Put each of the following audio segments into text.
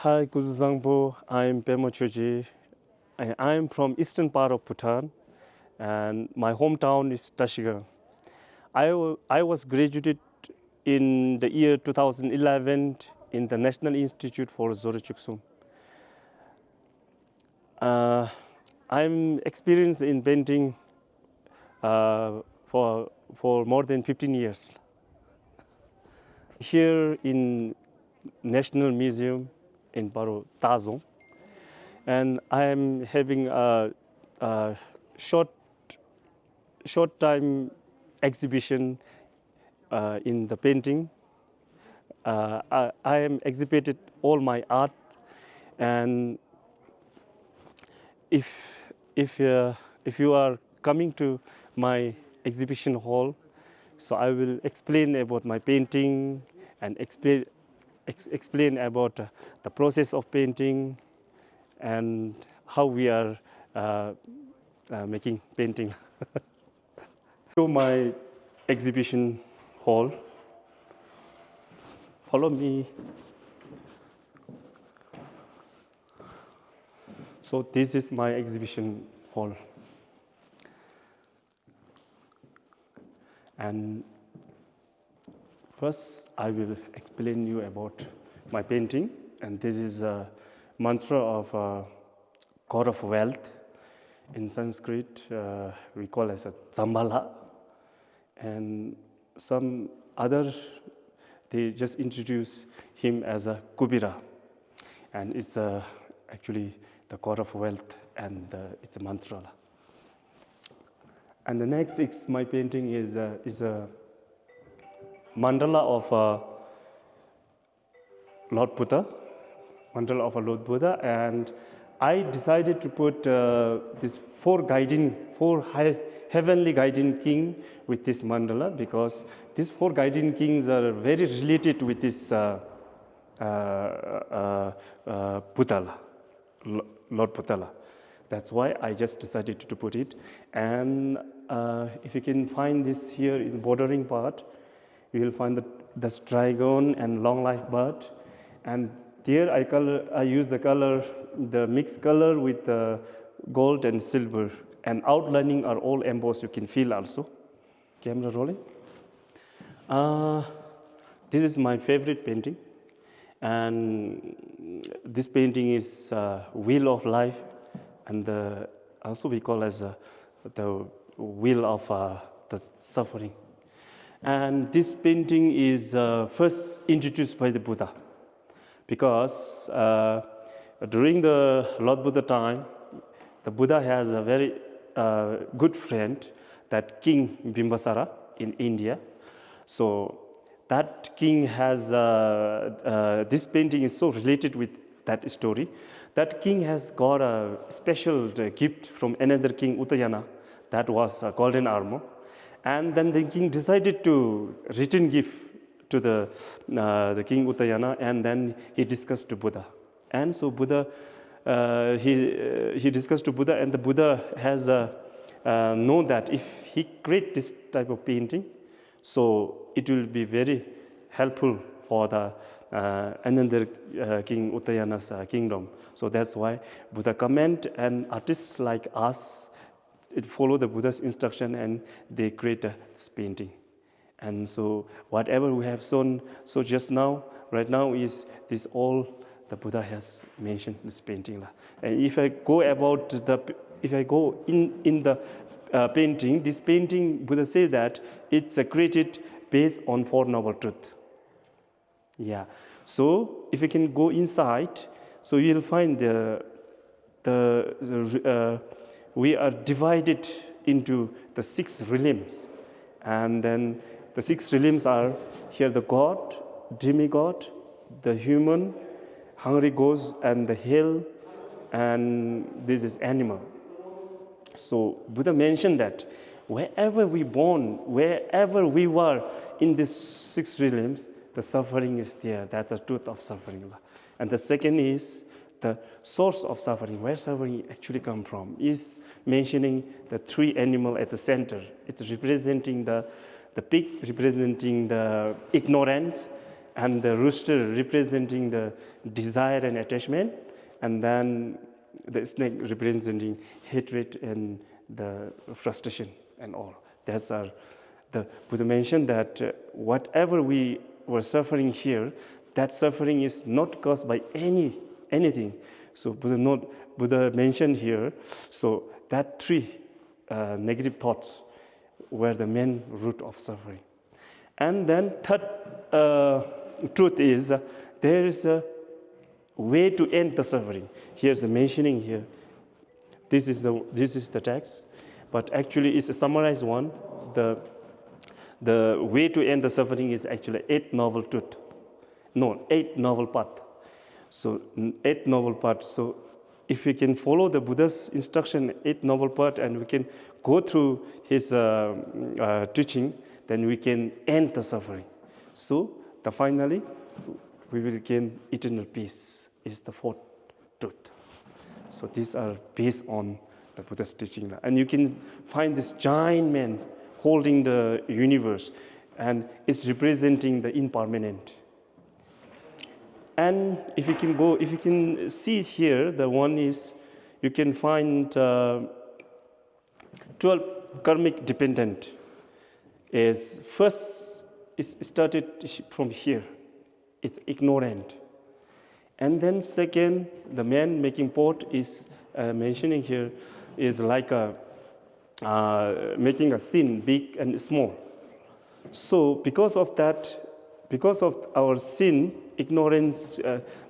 Hi, Kuzuzangpo. I'm Pemo Choji. I'm from eastern part of Bhutan, and my hometown is Tashigang. I was graduated in the year 2011 in the National Institute for Zorochuksum. Uh, I'm experienced in painting for more than 15 years. Here in National Museum in Paro, Tazong, and I am having a short time exhibition in the painting. I am exhibited all my art, and if if you are coming to my exhibition hall, so I will explain about my painting and explain about the process of painting and how we are making painting. Show my exhibition hall. Follow me. So this is my exhibition hall. And first I will explain you about my painting. And this is a mantra of God of wealth. In Sanskrit, we call as a Zambala. And some other, they just introduce him as a Kubira. And it's actually the God of wealth, and it's a mantra. And the next is my painting is a mandala of Lord Buddha, mandala of a Lord Buddha, and I decided to put this four heavenly guiding king with this mandala, because these four guiding kings are very related with this Buddha, Lord Buddha. That's why I just decided to put it. And if you can find this here in bordering part, you will find the dragon and long life bird. And there I use the mixed color with the gold and silver. And outlining are all embossed, you can feel also. Camera rolling. This is my favorite painting. And this painting is Wheel of Life, and also we call as the Wheel of the Suffering. And this painting is first introduced by the Buddha, because during the Lord Buddha time, the Buddha has a very good friend, that King Bimbasara in India. So that king has, this painting is so related with that story. That king has got a special gift from another king, Uttayana, that was a golden armor. And then the king decided to return gift to the king Uttayana, and then he discussed to Buddha. And so Buddha, he discussed to Buddha, and the Buddha has known that if he create this type of painting, so it will be very helpful for the another king Uttayana's kingdom. So that's why Buddha comment, and artists like us follow the Buddha's instruction, and they create this painting. And so whatever we have shown, so just now, right now, is this all the Buddha has mentioned this painting. And if I go in the painting, this painting, Buddha says that it's created based on Four Noble Truths. Yeah. So if you can go inside, so you'll find we are divided into the 6 realms, and then the 6 realms are here: the God, demigod, the human, hungry ghost, and the hell, and this is animal. So Buddha mentioned that wherever we born, wherever we were in these 6 realms, the suffering is there. That's the truth of suffering. And the second is the source of suffering, where suffering actually come from, is mentioning the 3 animals at the center. It's representing the pig, representing the ignorance, and the rooster representing the desire and attachment, and then the snake representing hatred and the frustration and all. That's our, the Buddha mentioned that whatever we were suffering here, that suffering is not caused by anything. So Buddha mentioned here, so that three negative thoughts were the main root of suffering. And then third truth is there is a way to end the suffering. Here's the mentioning here. This is the text, but actually it's a summarized one. The way to end the suffering is actually eight noble path. So eight noble path. So if we can follow the Buddha's instruction, eight noble path, and we can go through his teaching, then we can end the suffering. So finally, we will gain eternal peace. Is the fourth truth. So these are based on the Buddha's teaching, and you can find this giant man holding the universe, and it's representing the impermanent. And if you can see here, the one is, you can find 12 karmic dependent. Is first, it started from here. It's ignorant. And then second, the man making pot is mentioning here is like making a sin big and small. So because of our sin, ignorance,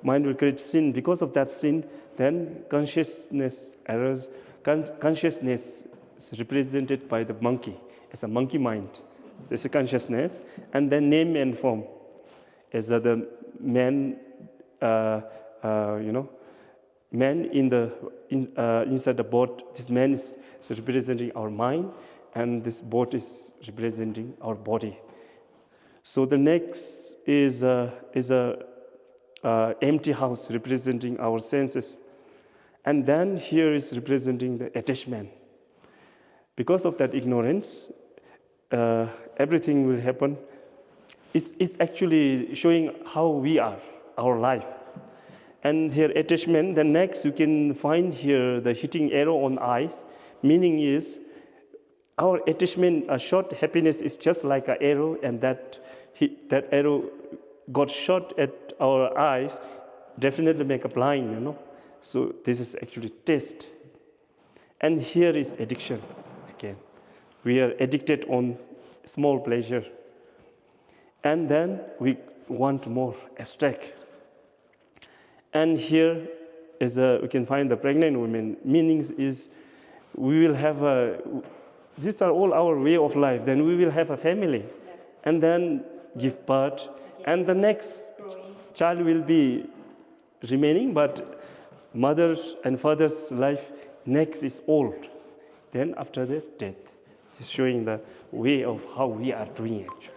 mind will create sin. Because of that sin, then consciousness errors. Consciousness is represented by the monkey. It's a monkey mind. It's a consciousness. And then name and form is the man. Man inside the boat. This man is representing our mind, and this boat is representing our body. So the next is a empty house representing our senses, and then here is representing the attachment. Because of that ignorance, everything will happen. It's actually showing how we are, our life. And here attachment, the next you can find here the hitting arrow on eyes, meaning is our attachment, a short happiness is just like an arrow, and that arrow got shot at our eyes, definitely make a blind, So this is actually taste. And here is addiction again. We are addicted on small pleasure. And then we want more abstract. And here is we can find the pregnant women. Meanings is we will have these are all our way of life. Then we will have a family, and then give birth, and the next child will be remaining, but mother's and father's life next is old. Then after that, death. It's showing the way of how we are doing actually.